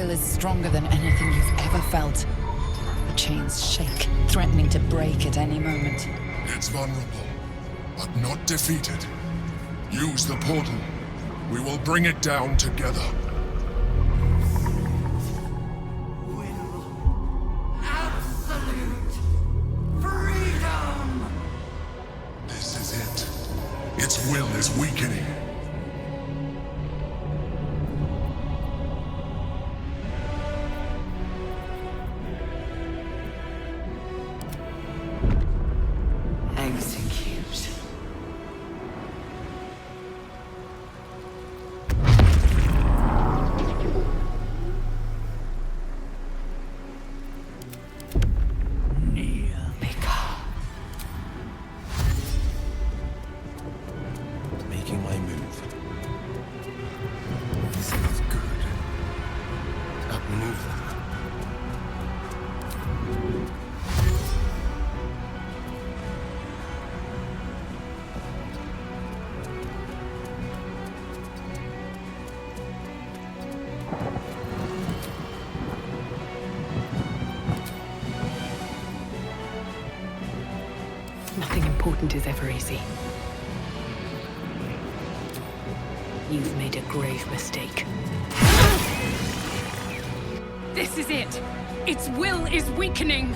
will is stronger than anything you've ever felt. The chains shake, threatening to break at any moment. It's vulnerable, but not defeated. Use the portal. We will bring it down together. Wyll. Absolute freedom! This is it. Its will is weakening. Execute. Making my move. This feels good. Outmaneuver. Nothing important is ever easy. You've made a grave mistake. This is it! Its will is weakening!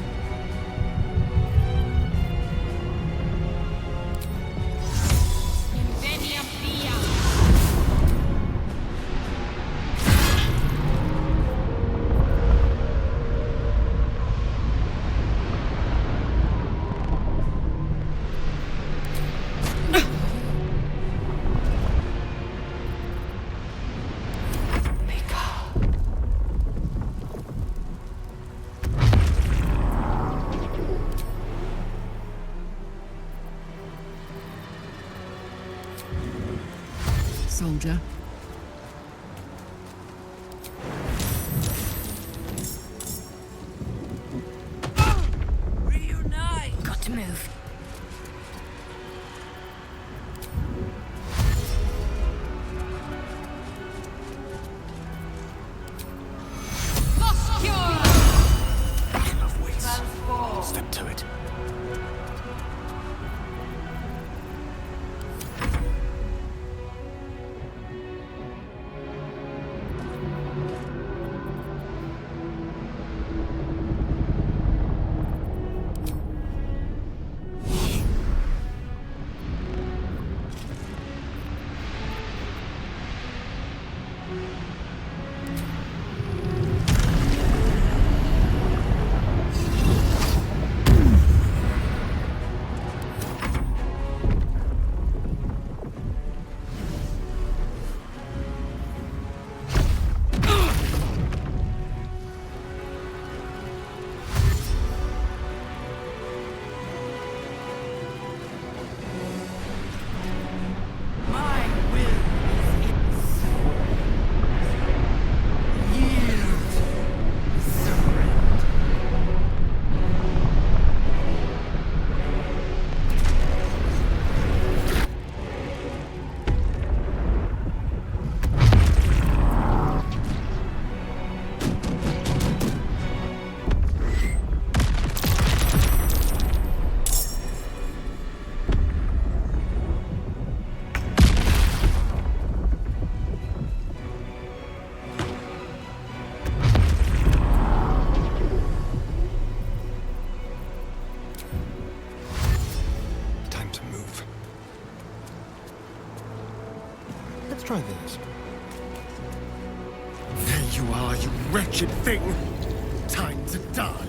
Soldier. Reunite! Got to move. Battle of wits. Transform! Step to it. My will is its. Yield. Surrender. Time to move. Let's try this. There you are, you wretched thing! Time to die!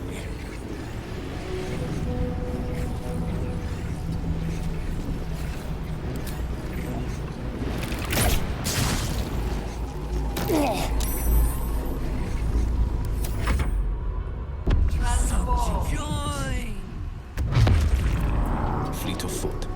Transform! Fleet of foot.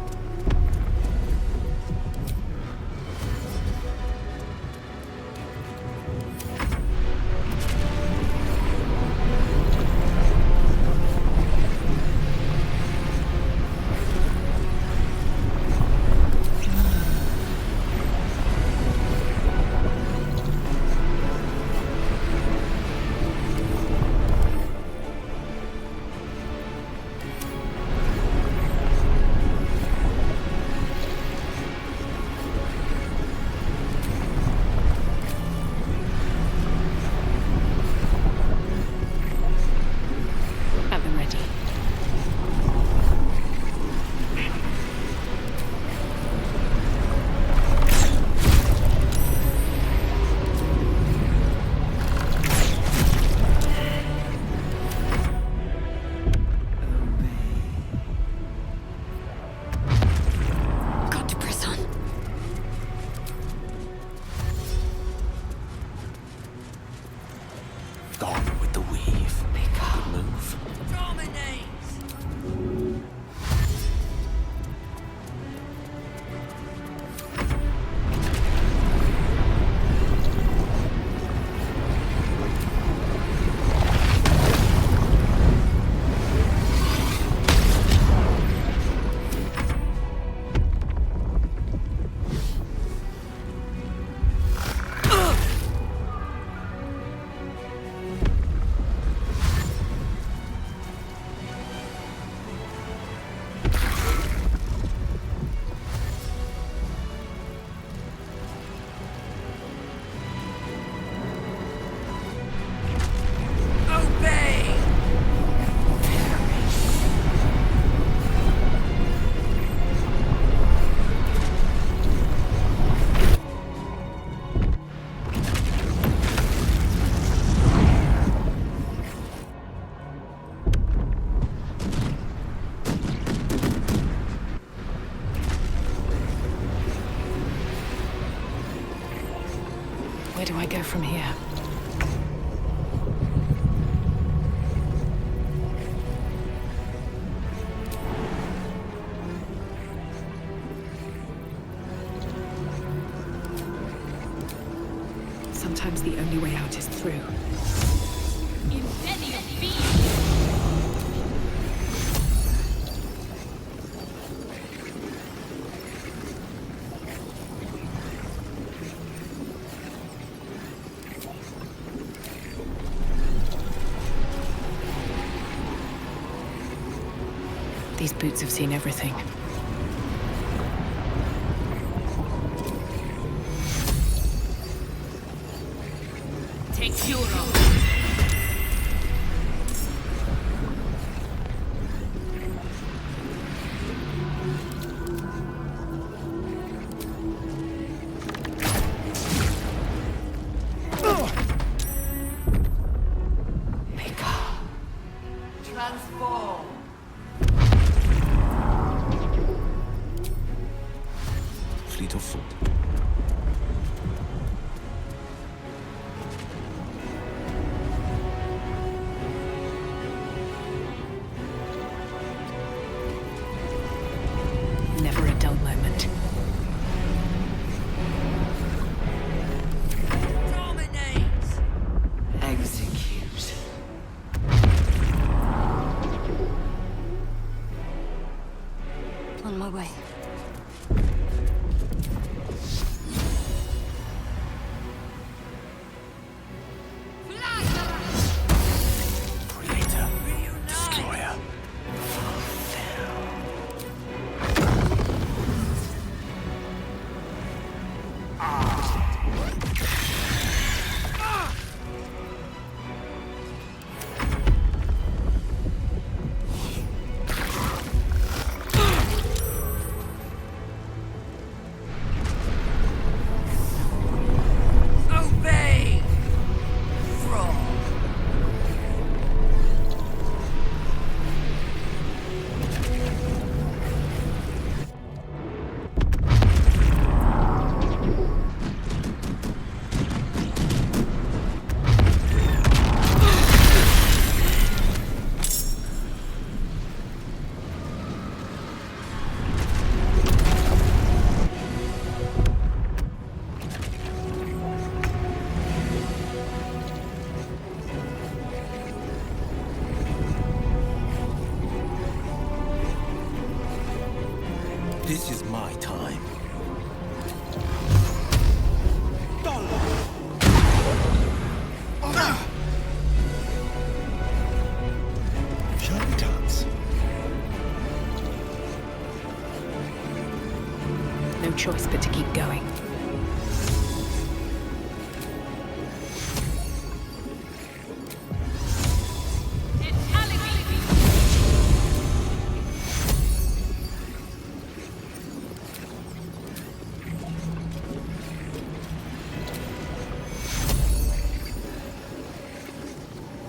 do I go from here? Sometimes the only way out is through. These boots have seen everything. Take your own. Transform. Fleet of foot. Never a dull moment. Dominate. Execute. On my way. Creator. Destroyer. Obey. Frog. This is my time. Shall we dance? No choice but to keep going.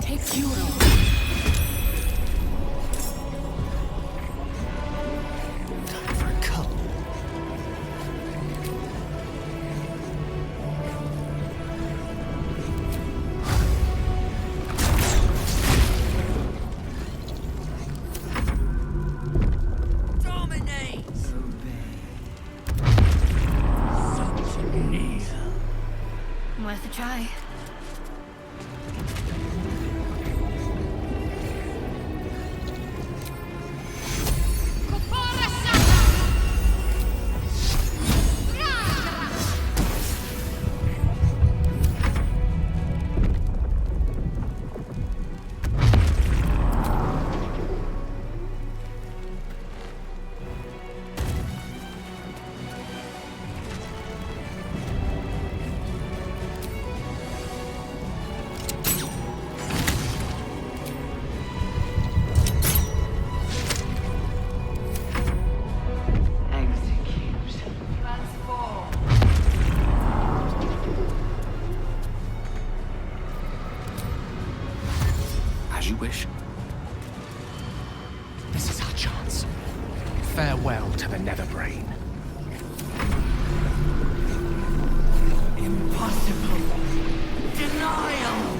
Take your own. Time for a cup. Dominate. Worth a try. As you wish. This is our chance. Farewell to the Netherbrain. Impossible. denial!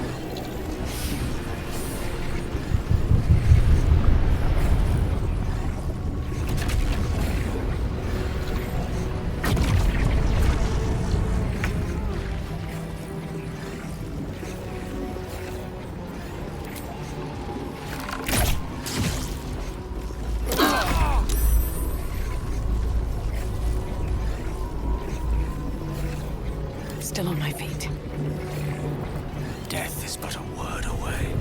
Still on my feet. Death is but a word away.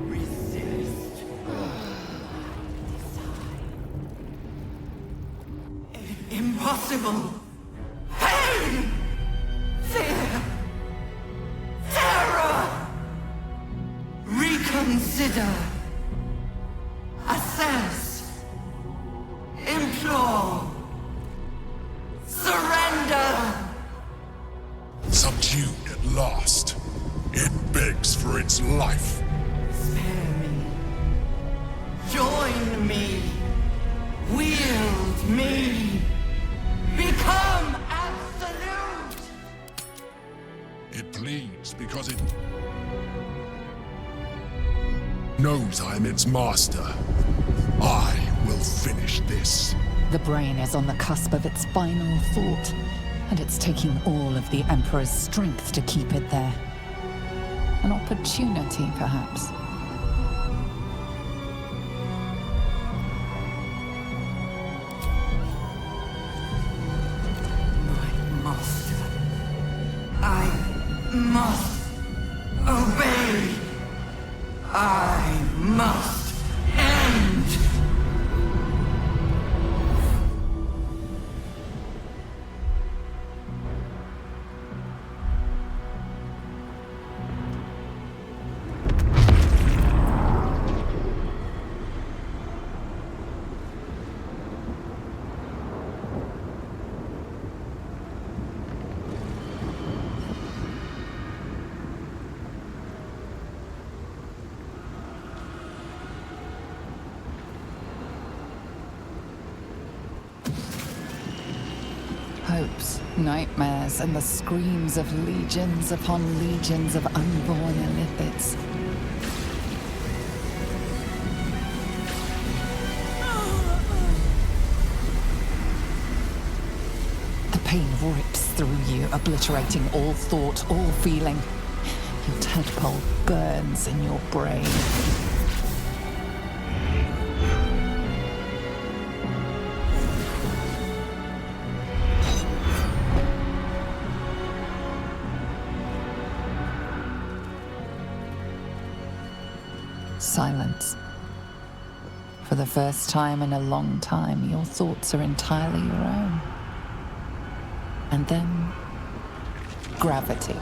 Resist. Impossible. Pain! Fear! Terror! Reconsider. Assess. Implore. Surrender. Subdued at last. It begs for its life. Spare me. Join me. Wield me. Become absolute. It pleads because it knows I am its master. I will finish this. The brain is on the cusp of its final thought, and it's taking all of the Emperor's strength to keep it there. An opportunity, perhaps. My master. I must obey. I must end. Hopes, nightmares, and the screams of legions upon legions of unborn Illithids. The pain rips through you, obliterating all thought, all feeling. Your tadpole burns in your brain. Silence. For the first time in a long time, your thoughts are entirely your own. And then, gravity.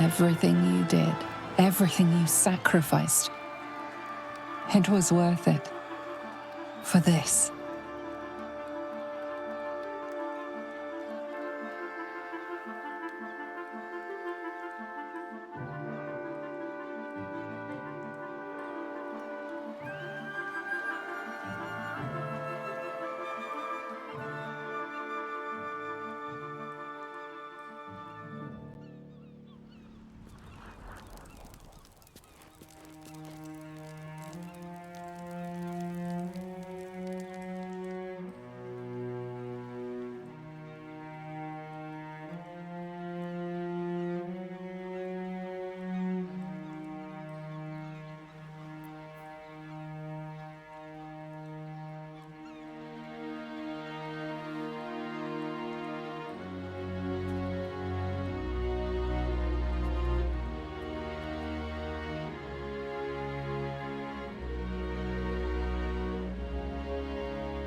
Everything you did, everything you sacrificed, it was worth it. For this.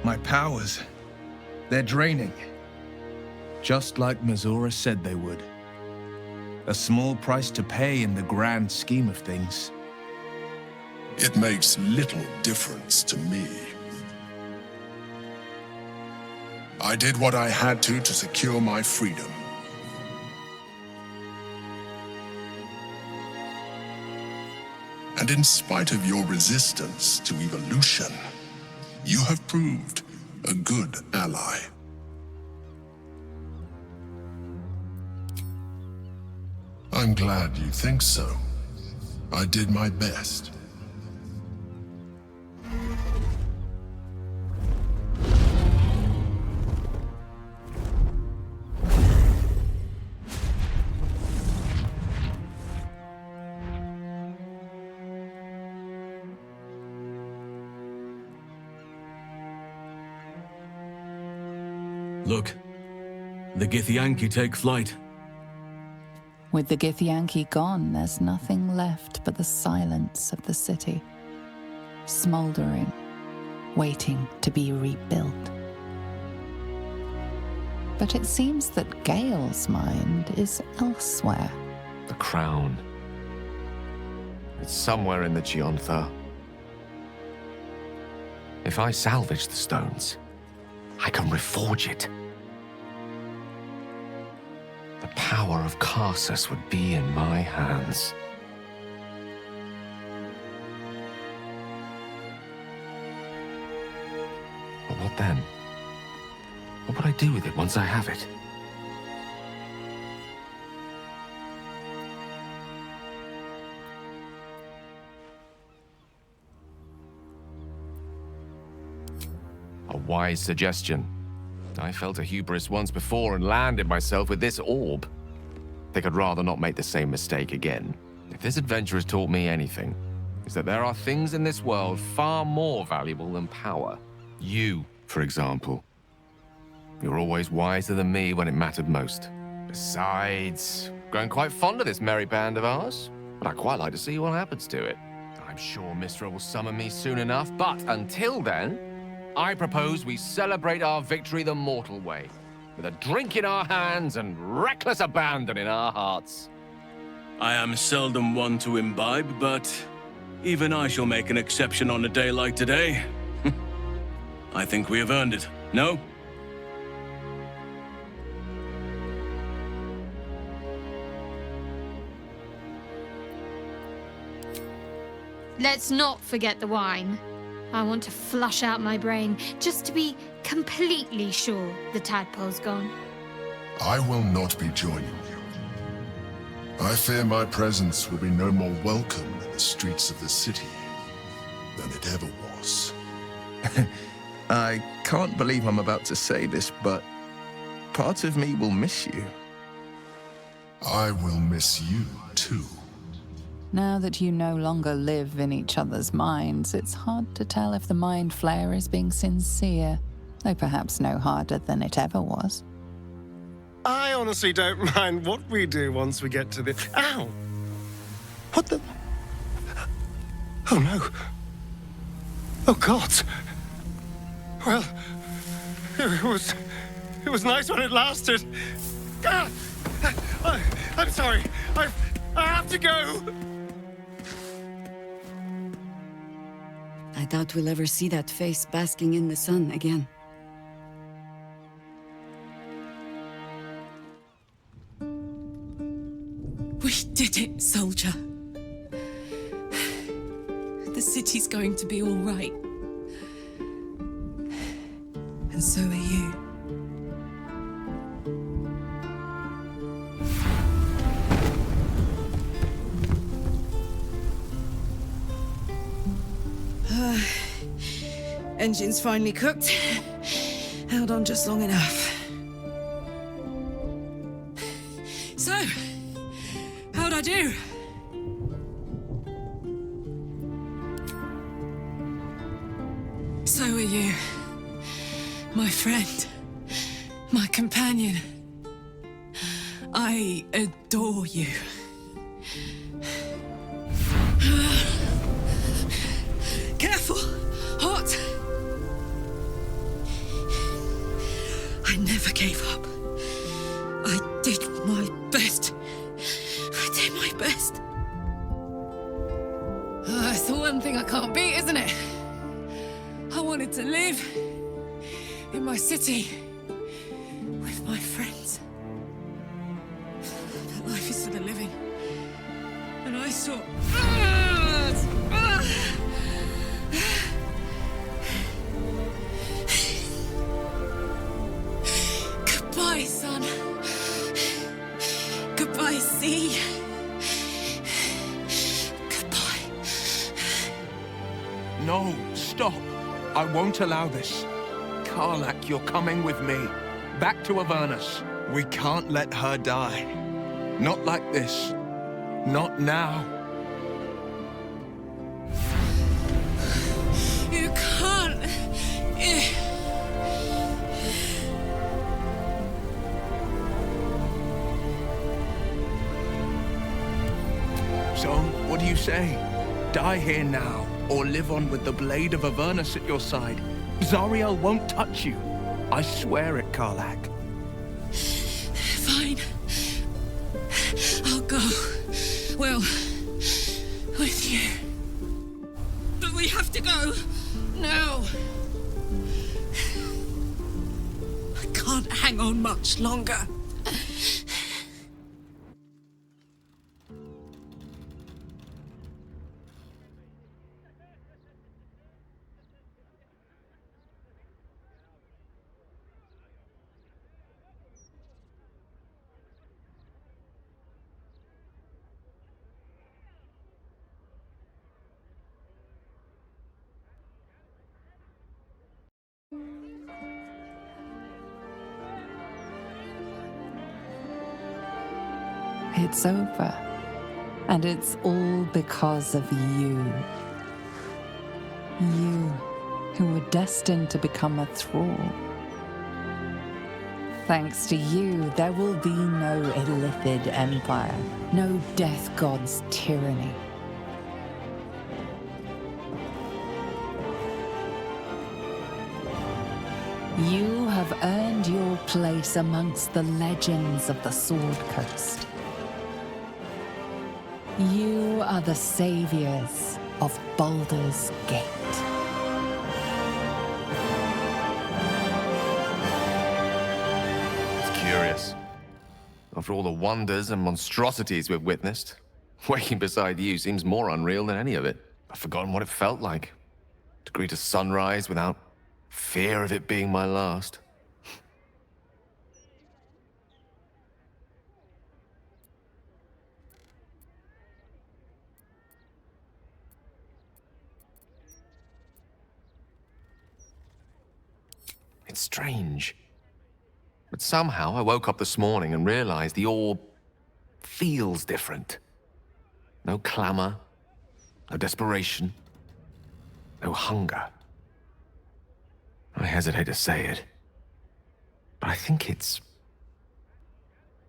My powers, they're draining. Just like Mazora said they would. A small price to pay in the grand scheme of things. It makes little difference to me. I did what I had to secure my freedom. And in spite of your resistance to evolution, you have proved a good ally. I'm glad you think so. I did my best. Look, the Githyanki take flight. With the Githyanki gone, there's nothing left but the silence of the city, smoldering, waiting to be rebuilt. But it seems that Gale's mind is elsewhere. The crown. It's somewhere in the Giontha. If I salvage the stones, I can reforge it. The power of Karsus would be in my hands. But what then? What would I do with it once I have it? A wise suggestion. I felt a hubris once before and landed myself with this orb. I think I'd rather not make the same mistake again. If this adventure has taught me anything, it's that there are things in this world far more valuable than power. You, for example. You're always wiser than me when it mattered most. Besides, grown quite fond of this merry band of ours, but I'd quite like to see what happens to it. I'm sure Mistra will summon me soon enough, but until then, I propose we celebrate our victory the mortal way, with a drink in our hands and reckless abandon in our hearts. I am seldom one to imbibe, but even I shall make an exception on a day like today. I think we have earned it, no? Let's not forget the wine. I want to flush out my brain, just to be completely sure the tadpole's gone. I will not be joining you. I fear my presence will be no more welcome in the streets of the city than it ever was. I can't believe I'm about to say this, but part of me will miss you. I will miss you, too. Now that you no longer live in each other's minds, it's hard to tell if the mind flare is being sincere, though perhaps no harder than it ever was. I honestly don't mind what we do once we get to the... Ow! What the... Oh, no. Oh, God. Well, it was nice when it lasted. Ah! I'm sorry. to go! I doubt we'll ever see that face basking in the sun again. We did it, soldier. The city's going to be all right. And so are you. Engine's finally cooked. Held on just long enough. So, how'd I do? So are you. My friend. My companion. I adore you. Careful! Hot! I never gave up. I did my best. I did my best. It's the one thing I can't beat, isn't it? I wanted to live in my city with my friends. But life is for the living. And I saw... Goodbye, son. Goodbye, sea. Goodbye. No, stop. I won't allow this. Karlach, you're coming with me. Back to Avernus. We can't let her die. Not like this. Not now. You can't. So, what do you say? Die here now, or live on with the blade of Avernus at your side. Zariel won't touch you. I swear it, Karlach. Fine. I'll go. Well, with you. But we have to go. Now. I can't hang on much longer. It's over. And it's all because of you. You, who were destined to become a thrall. Thanks to you, there will be no Illithid empire, no death god's tyranny. You have earned your place amongst the legends of the Sword Coast. You are the saviors of Baldur's Gate. It's curious. After all the wonders and monstrosities we've witnessed, waking beside you seems more unreal than any of it. I've forgotten what it felt like. To greet a sunrise without fear of it being my last. It's strange. But somehow I woke up this morning and realized the orb feels different. No clamor, no desperation, no hunger. I hesitate to say it, but I think it's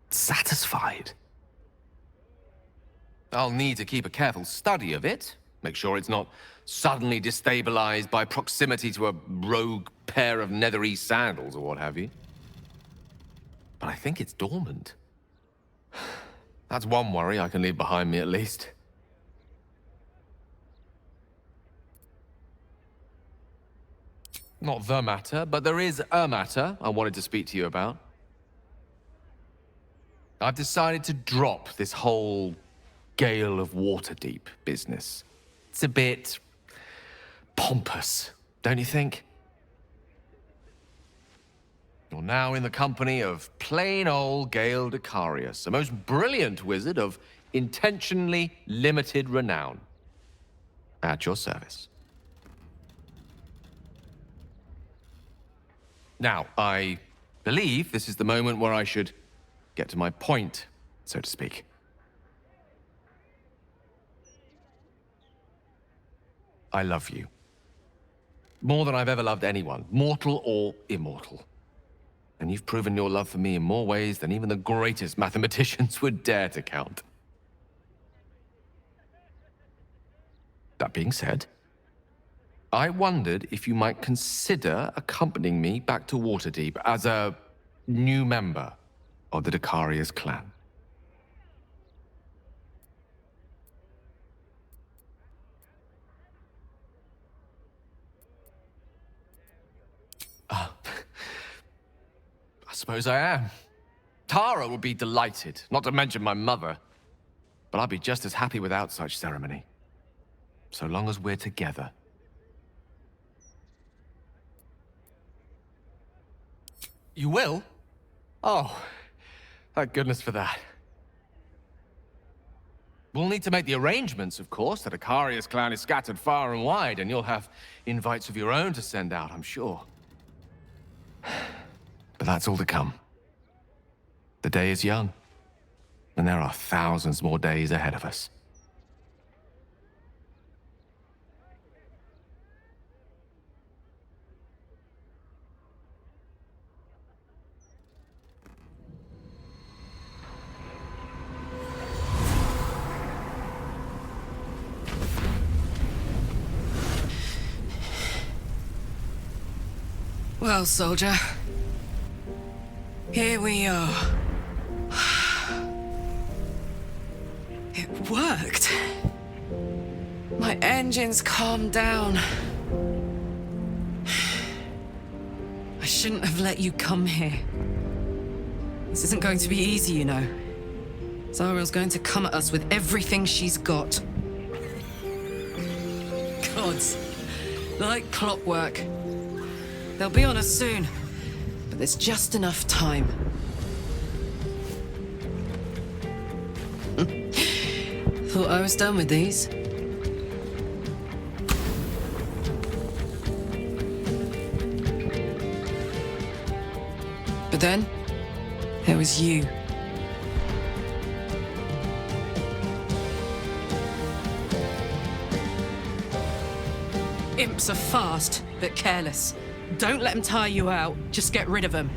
satisfied. I'll need to keep a careful study of it, make sure it's not suddenly destabilized by proximity to a rogue pair of nethery sandals or what have you. But I think it's dormant. That's one worry I can leave behind me at least. Not the matter, but there is a matter I wanted to speak to you about. I've decided to drop this whole Gale of Waterdeep business. It's a bit pompous, don't you think? You're now in the company of plain old Gale Decarius, a most brilliant wizard of intentionally limited renown. At your service. Now, I believe this is the moment where I should get to my point, so to speak. I love you. More than I've ever loved anyone, mortal or immortal. And you've proven your love for me in more ways than even the greatest mathematicians would dare to count. That being said, I wondered if you might consider accompanying me back to Waterdeep as a new member of the Decarius clan. I suppose I am. Tara would be delighted, not to mention my mother. But I'd be just as happy without such ceremony. So long as we're together. You will? Oh, thank goodness for that. We'll need to make the arrangements, of course. The Decarius clan is scattered far and wide, and you'll have invites of your own to send out, I'm sure. But that's all to come. The day is young, and there are thousands more days ahead of us. Well, soldier, here we are. It worked. My engines calmed down. I shouldn't have let you come here. This isn't going to be easy, you know. Zariel's going to come at us with everything she's got. Gods, like clockwork. They'll be on us soon, but there's just enough time. Thought I was done with these. But then, there was you. Imps are fast, but careless. Don't let them tire you out. Just get rid of them.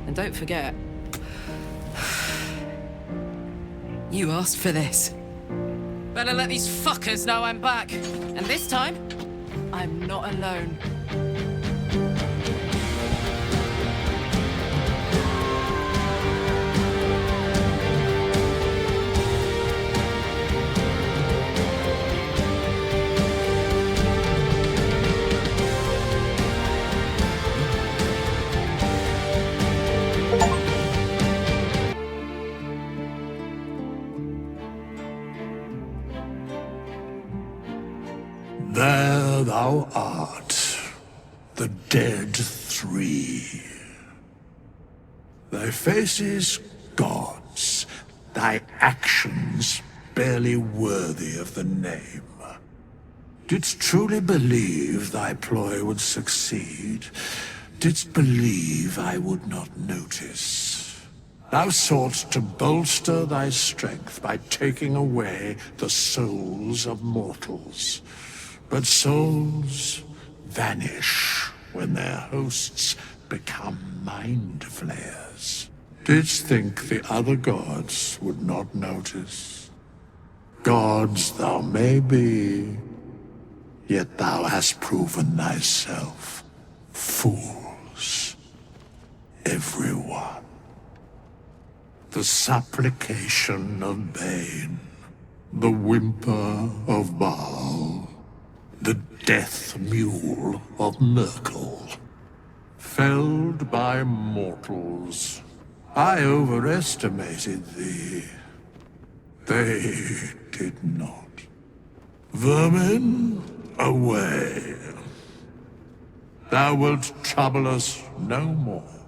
And don't forget, you asked for this. Better let these fuckers know I'm back. And this time, I'm not alone. There thou art, the dead three. Thy faces gods, thy actions barely worthy of the name. Didst truly believe thy ploy would succeed? Didst believe I would not notice? Thou soughtst to bolster thy strength by taking away the souls of mortals. But souls vanish when their hosts become mind flayers. Didst think the other gods would not notice? Gods thou may be, yet thou hast proven thyself fools. Everyone. The supplication of Bane, the whimper of Baal, the death mule of Merkel. Felled by mortals, I overestimated thee. They did not. Vermin, away. Thou wilt trouble us no more.